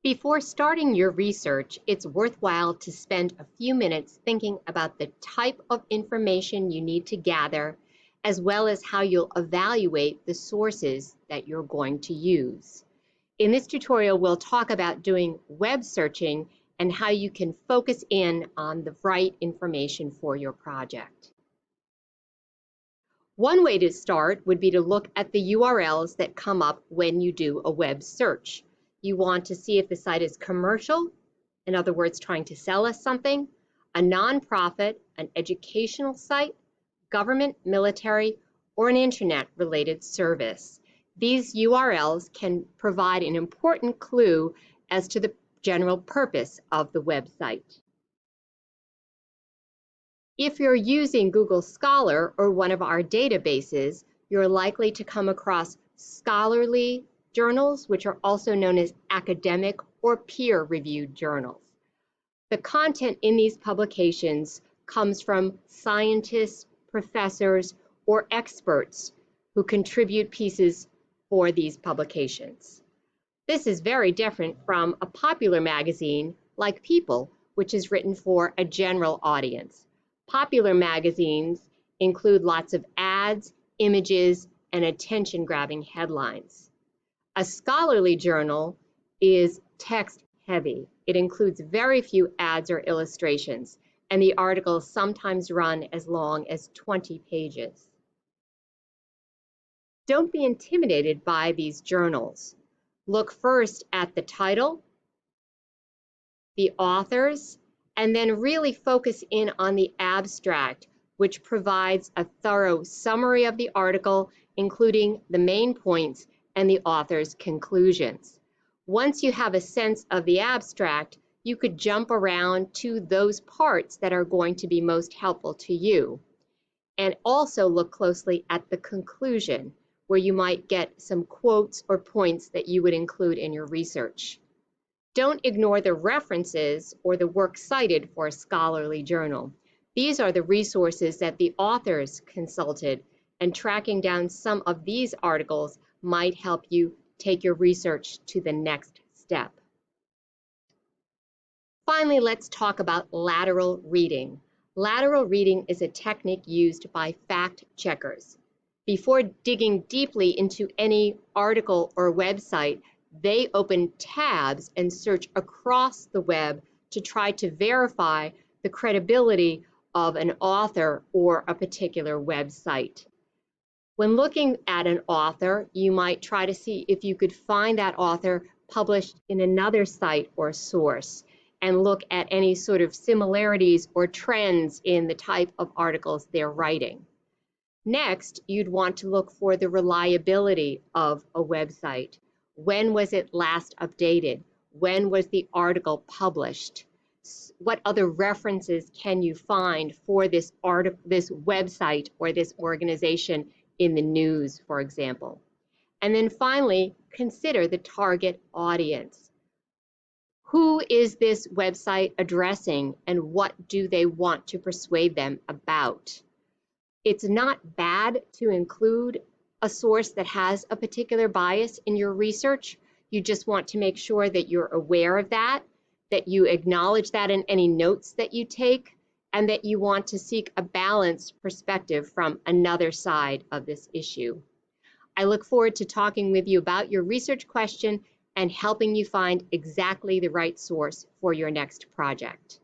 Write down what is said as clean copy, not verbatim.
Before starting your research, it's worthwhile to spend a few minutes thinking about the type of information you need to gather, as well as how you'll evaluate the sources that you're going to use. In this tutorial, we'll talk about doing web searching and how you can focus in on the right information for your project. One way to start would be to look at the URLs that come up when you do a web search. You want to see if the site is commercial, in other words, trying to sell us something, a nonprofit, an educational site, government, military, or an internet-related service. These URLs can provide an important clue as to the general purpose of the website. If you're using Google Scholar or one of our databases, you're likely to come across scholarly journals, which are also known as academic or peer-reviewed journals. The content in these publications comes from scientists, professors, or experts who contribute pieces for these publications. This is very different from a popular magazine like People, which is written for a general audience. Popular magazines include lots of ads, images, and attention-grabbing headlines. A scholarly journal is text-heavy. It includes very few ads or illustrations, and the articles sometimes run as long as 20 pages. Don't be intimidated by these journals. Look first at the title, the authors, and then really focus in on the abstract, which provides a thorough summary of the article, including the main points and the author's conclusions. Once you have a sense of the abstract, you could jump around to those parts that are going to be most helpful to you. And also look closely at the conclusion, where you might get some quotes or points that you would include in your research. Don't ignore the references or the work cited for a scholarly journal. These are the resources that the authors consulted, and tracking down some of these articles might help you take your research to the next step. Finally, let's talk about lateral reading. Lateral reading is a technique used by fact checkers. Before digging deeply into any article or website, they open tabs and search across the web to try to verify the credibility of an author or a particular website. When looking at an author, you might try to see if you could find that author published in another site or source, and look at any sort of similarities or trends in the type of articles they're writing. Next, you'd want to look for the reliability of a website. When was it last updated? When was the article published? What other references can you find for this website or this organization in the news, for example? And then finally, consider the target audience. Who is this website addressing, and what do they want to persuade them about? It's not bad to include a source that has a particular bias in your research. You just want to make sure that you're aware of that you acknowledge that in any notes that you take, and that you want to seek a balanced perspective from another side of this issue. I look forward to talking with you about your research question and helping you find exactly the right source for your next project.